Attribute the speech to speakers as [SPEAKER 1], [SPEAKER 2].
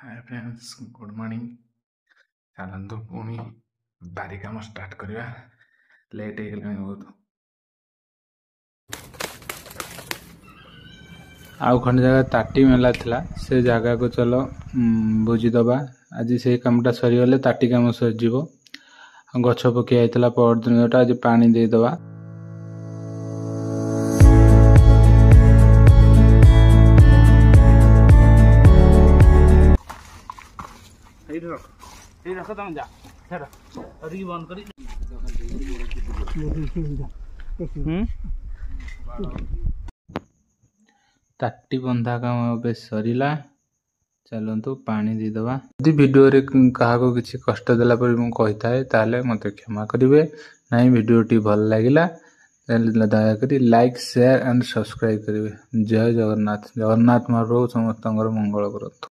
[SPEAKER 1] Hi friends, good morning. चलतु पुणी बारी काम स्टार्ट करवा। लेट हो गला बहुत। आउ खंड जगह ताटी मेला थिला से जगह को चलो बुझी दबा। आज से कामटा सरीगले ताटी काम सरीजिवो। गछ पकिया आइतला परदिन गोटा आज पानी दे दबा। ताटी बंधा काम अब सरीला। चलतु पानी देदबा। यदि वीडियो रे क्या किसी कष्ट देला पर मु कहि थाए ताले मते क्षमा करिवे। नहीं वीडियो टी भल लागिला दया करी लाइक शेयर एंड सब्सक्राइब करिवे। जय जगन्नाथ। जगन्नाथ मारो समस्त मंगल करतु।